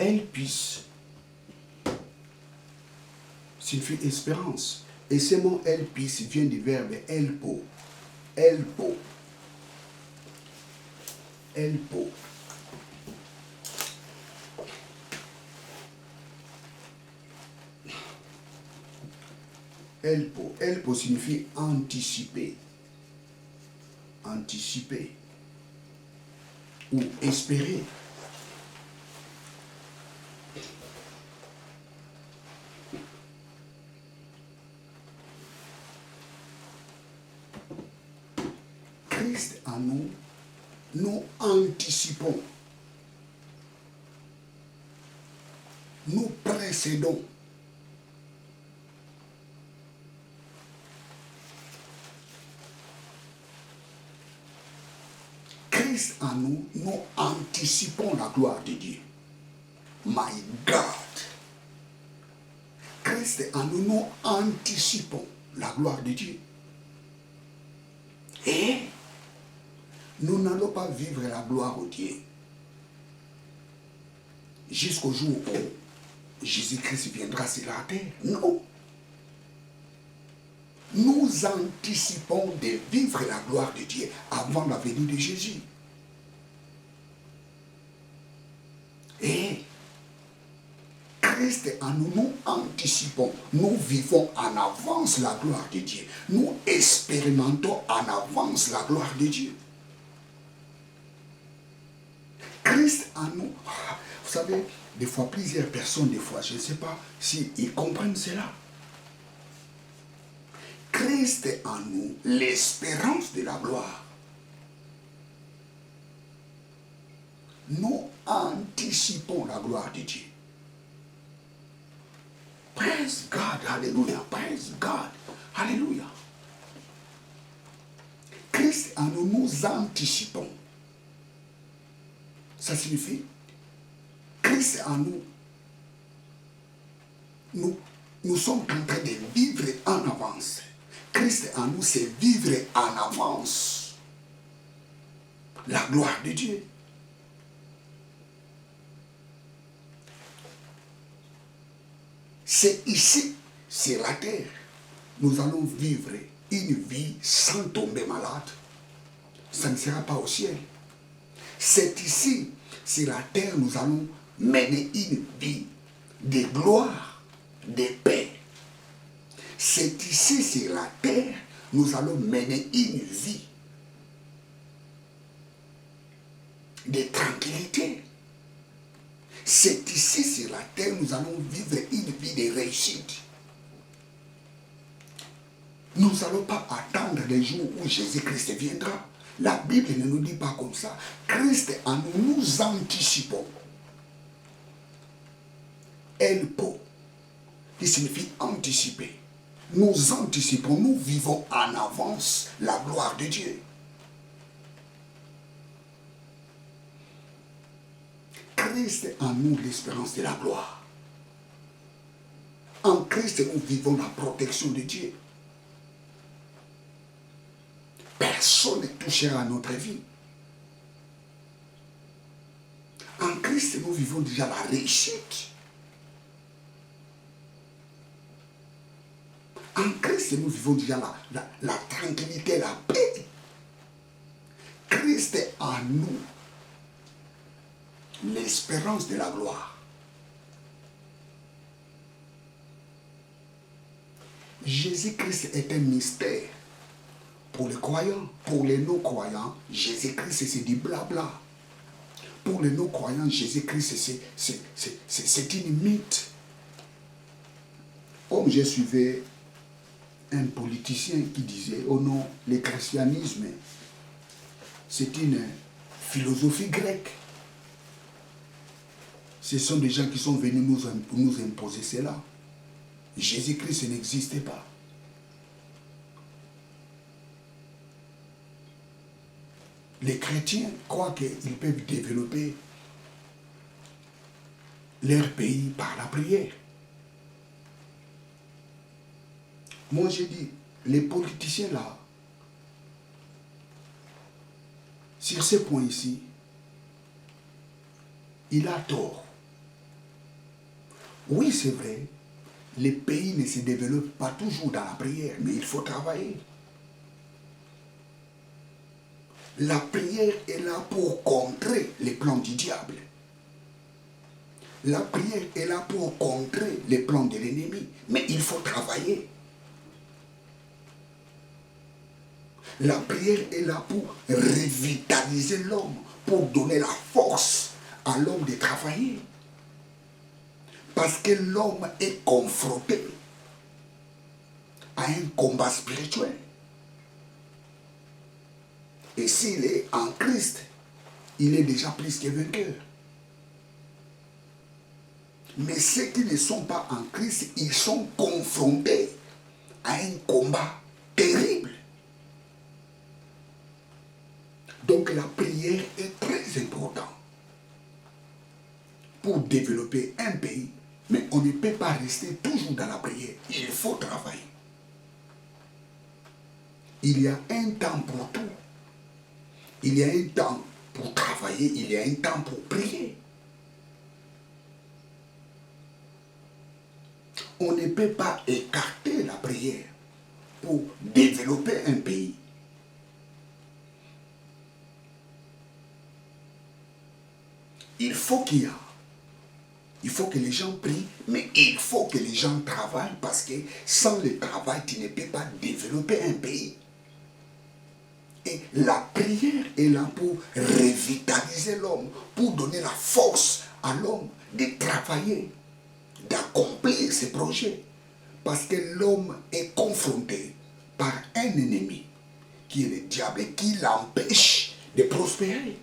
elpis signifie espérance. Et ce mot elpis vient du verbe elpo. Elpo. Elpo. Elpo. Elpo signifie anticiper. Anticiper. Ou espérer. Christ en nous, nous anticipons. Nous précédons. Christ en nous, nous anticipons la gloire de Dieu. My God. Christ en nous, nous anticipons la gloire de Dieu. Et nous n'allons pas vivre la gloire de Dieu jusqu'au jour où Jésus-Christ viendra sur la terre. Non. Nous anticipons de vivre la gloire de Dieu avant la venue de Jésus. Et Christ en nous, nous anticipons, nous vivons en avance la gloire de Dieu. Nous expérimentons en avance la gloire de Dieu. Christ en nous, vous savez, des fois plusieurs personnes, des fois, je ne sais pas s'ils comprennent cela. Christ en nous, l'espérance de la gloire. Nous anticipons la gloire de Dieu. Praise God, hallelujah, praise God, hallelujah. Christ en nous, nous anticipons. Ça signifie, Christ en nous, nous sommes en train de vivre en avance. Christ en nous, c'est vivre en avance la gloire de Dieu. C'est ici, sur la terre, nous allons vivre une vie sans tomber malade. Ça ne sera pas au ciel. C'est ici, sur la terre, nous allons mener une vie de gloire, de paix. C'est ici, sur la terre, nous allons mener une vie de tranquillité. C'est ici, sur la terre, nous allons vivre une vie de réussite. Nous n'allons pas attendre les jours où Jésus-Christ viendra. La Bible ne nous dit pas comme ça. Christ en nous, nous anticipons. Elpo, qui signifie anticiper. Nous anticipons, nous vivons en avance la gloire de Dieu. Christ en nous, l'espérance de la gloire. En Christ, nous vivons la protection de Dieu. Personne ne touchera à notre vie. En Christ, nous vivons déjà la réussite. En Christ, nous vivons déjà la tranquillité, la paix. Christ est en nous l'espérance de la gloire. Jésus-Christ est un mystère. Pour les croyants, pour les non-croyants, Jésus-Christ c'est du blabla. Pour les non-croyants, Jésus-Christ c'est une mythe. Comme je suivais un politicien qui disait, oh non, le christianisme, c'est une philosophie grecque. Ce sont des gens qui sont venus nous imposer cela. Jésus-Christ n'existait pas. Les chrétiens croient qu'ils peuvent développer leur pays par la prière. Moi, j'ai dit, les politiciens là, sur ce point ici, il a tort. Oui, c'est vrai, les pays ne se développent pas toujours dans la prière, mais il faut travailler. La prière est là pour contrer les plans du diable. La prière est là pour contrer les plans de l'ennemi, mais il faut travailler. La prière est là pour revitaliser l'homme, pour donner la force à l'homme de travailler. Parce que l'homme est confronté à un combat spirituel. Et s'il est en Christ, il est déjà plus que vainqueur. Mais ceux qui ne sont pas en Christ, ils sont confrontés à un combat terrible. Donc la prière est très importante pour développer un pays. Mais on ne peut pas rester toujours dans la prière. Il faut travailler. Il y a un temps pour tout. Il y a un temps pour travailler. Il y a un temps pour prier. On ne peut pas écarter la prière pour développer un pays. Il faut qu'il y ait. Il faut que les gens prient, mais il faut que les gens travaillent parce que sans le travail, tu ne peux pas développer un pays. Et la prière est là pour revitaliser l'homme, pour donner la force à l'homme de travailler, d'accomplir ses projets. Parce que l'homme est confronté par un ennemi qui est le diable et qui l'empêche de prospérer.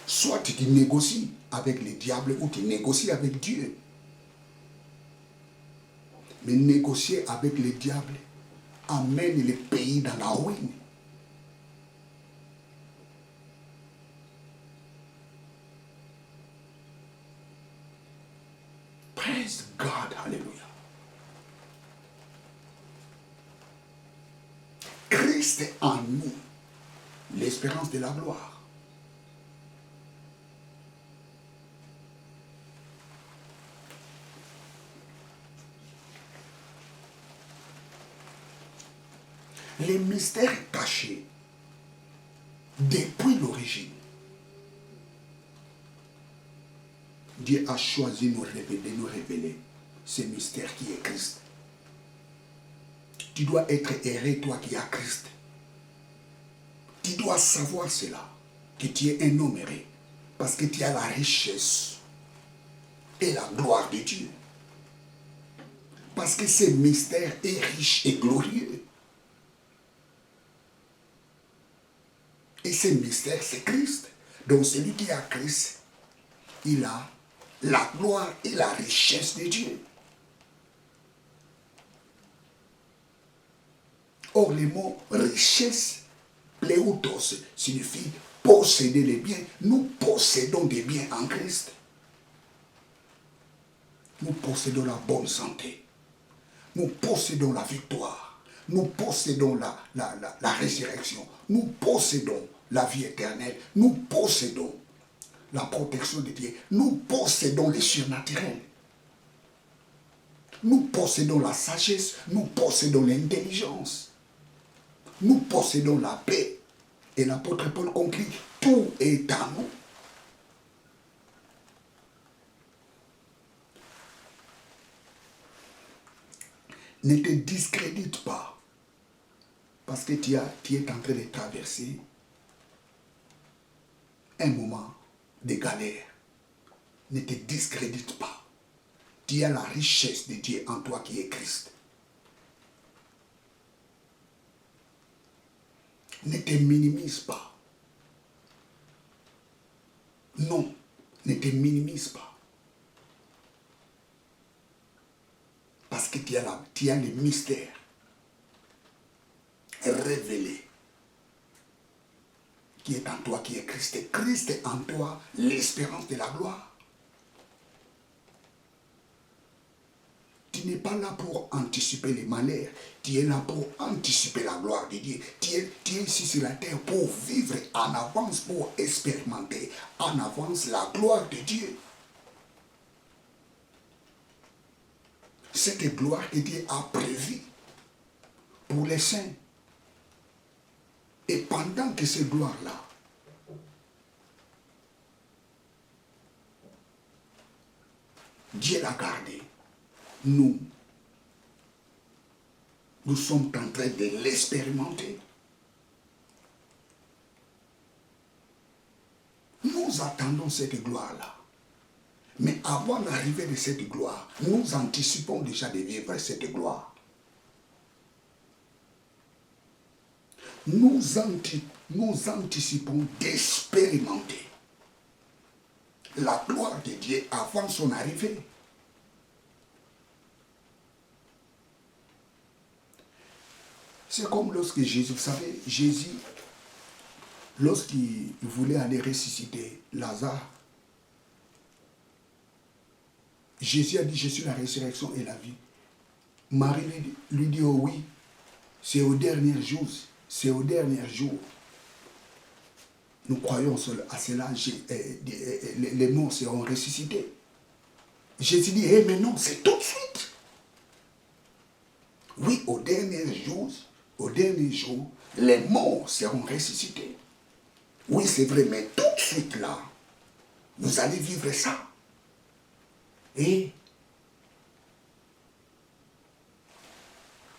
Soit tu négocies avec le diable ou tu négocies avec Dieu. Mais négocier avec le diable amène le pays dans la ruine. Praise God, hallelujah. Christ est en nous, l'espérance de la gloire. Les mystères cachés depuis l'origine. Dieu a choisi de nous révéler ce mystère qui est Christ. Tu dois être heureux, toi qui as Christ. Tu dois savoir cela, que tu es un homme heureux, parce que tu as la richesse et la gloire de Dieu. Parce que ce mystère est riche et glorieux. Et ce mystère, c'est Christ. Donc celui qui a Christ, il a la gloire et la richesse de Dieu. Or, le mot richesse, pléoutos, signifie posséder les biens. Nous possédons des biens en Christ. Nous possédons la bonne santé. Nous possédons la victoire. Nous possédons la résurrection. Nous possédons la vie éternelle. Nous possédons la protection de Dieu. Nous possédons le surnaturel. Nous possédons la sagesse. Nous possédons l'intelligence. Nous possédons la paix. Et l'apôtre Paul conclut, tout est à nous. Ne te discrédite pas. Parce que tu es en train de traverser un moment de galère. Ne te discrédite pas. Tu as la richesse de Dieu en toi qui est Christ. Ne te minimise pas. Non, ne te minimise pas. Parce que tu as le mystère révélé qui est en toi, qui est Christ. Et Christ est en toi, l'espérance de la gloire. Tu tu n'es pas là pour anticiper les malheurs. Tu es là pour anticiper la gloire de Dieu. Tu es ici sur la terre pour vivre en avance, pour expérimenter en avance la gloire de Dieu. Cette gloire que Dieu a prévue pour les saints. Et pendant que cette gloire-là Dieu l'a gardée, nous sommes en train de l'expérimenter. Nous attendons cette gloire-là. Mais avant l'arrivée de cette gloire, nous anticipons déjà de vivre cette gloire. Nous anticipons d'expérimenter la gloire de Dieu avant son arrivée. C'est comme lorsque Jésus, vous savez, Jésus, lorsqu'il voulait aller ressusciter Lazare, Jésus a dit, je suis la résurrection et la vie. Marie lui dit, oh oui, c'est au dernier jour, c'est au dernier jour. Nous croyons à cela, les morts seront ressuscités. Jésus dit, mais non, c'est tout de suite. Oui, au dernier jour, les morts seront ressuscités. Oui, c'est vrai, mais tout de suite là, vous allez vivre ça. Et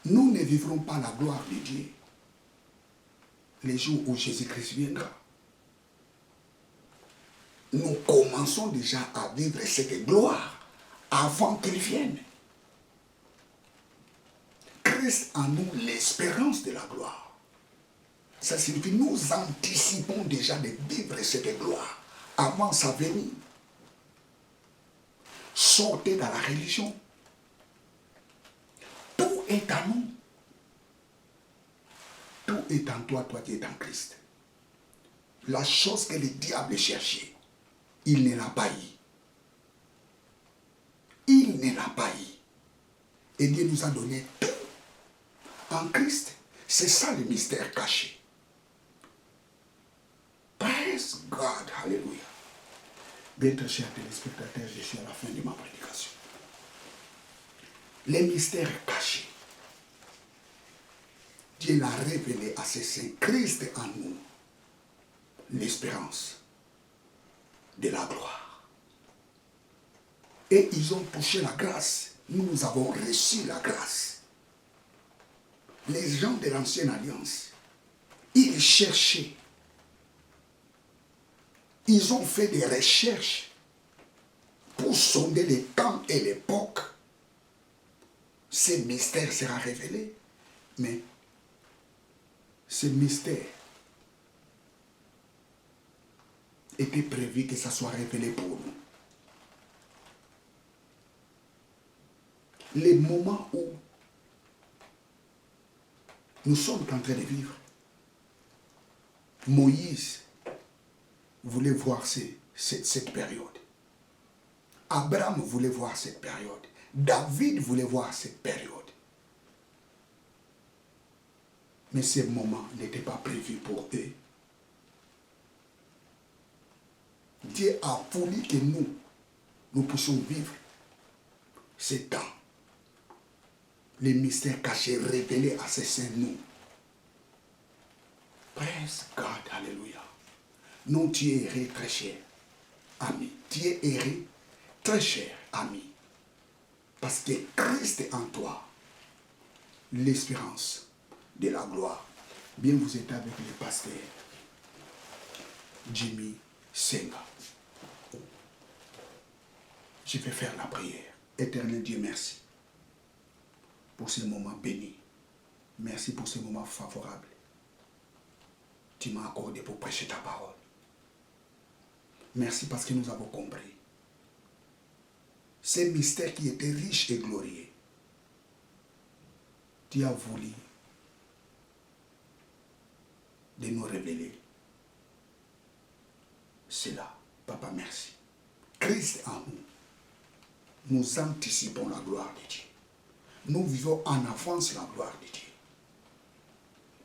nous ne vivrons pas la gloire de Dieu les jours où Jésus-Christ viendra. Nous commençons déjà à vivre cette gloire avant qu'il vienne. Christ en nous l'espérance de la gloire. Ça signifie que nous anticipons déjà de vivre cette gloire avant sa venue. Sortez dans la religion. Tout est à nous. Tout est en toi, toi qui es en Christ. La chose que le diable cherchait, il ne l'a pas eu. Il ne l'a pas eu. Et Dieu nous a donné tout en Christ. C'est ça le mystère caché. Praise God. Alléluia. Bien, très chers téléspectateurs, je suis à la fin de ma prédication. Les mystères cachés. Dieu l'a révélé à ses saints. Christ en nous. L'espérance de la gloire. Et ils ont touché la grâce. Nous avons reçu la grâce. Les gens de l'ancienne alliance, ils cherchaient. Ils ont fait des recherches pour sonder les temps et l'époque. Ce mystère sera révélé. Mais ce mystère était prévu que ça soit révélé pour nous. Les moments où nous sommes en train de vivre, Moïse voulait voir cette période. Abraham voulait voir cette période. David voulait voir cette période. Mais ces moments n'étaient pas prévus pour eux. Dieu a voulu que nous puissions vivre ces temps. Les mystères cachés révélés à ses saints nous. Praise God, alléluia. Non, tu es erré très cher, ami. Tu es erré très cher, ami. Parce que Christ est en toi, l'espérance de la gloire. Bien, vous êtes avec le pasteur Jimmy Senga. Je vais faire la prière. Éternel Dieu, merci pour ces moments bénis. Merci pour ces moments favorables. Tu m'as accordé pour prêcher ta parole. Merci parce que nous avons compris. Ces mystères qui étaient riches et glorieux, tu as voulu de nous révéler cela. Papa, merci. Christ en nous, nous anticipons la gloire de Dieu. nous vivons en avance la gloire de Dieu.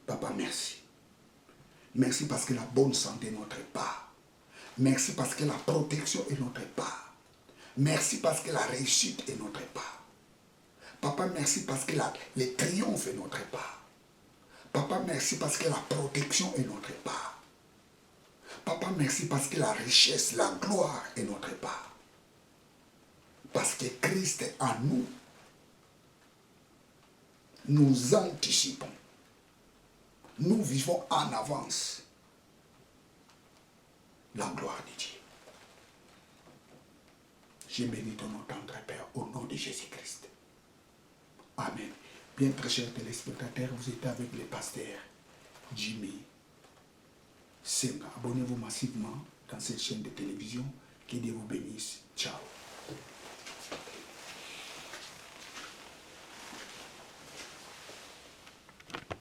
Papa, merci. Merci parce que la bonne santé est notre part. Merci parce que la protection est notre part. Merci parce que la réussite est notre part. Papa, merci parce que le triomphe est notre part. Papa, merci parce que la protection est notre part. Papa, merci parce que la richesse, la gloire est notre part. Parce que Christ est en nous. Nous anticipons. Nous vivons en avance la gloire de Dieu. Je bénis ton nom, tendre Père, au nom de Jésus-Christ. Amen. Bien, très chers téléspectateurs, vous êtes avec le pasteur Jimmy Senga. Abonnez-vous massivement dans cette chaîne de télévision. Que Dieu vous bénisse. Ciao.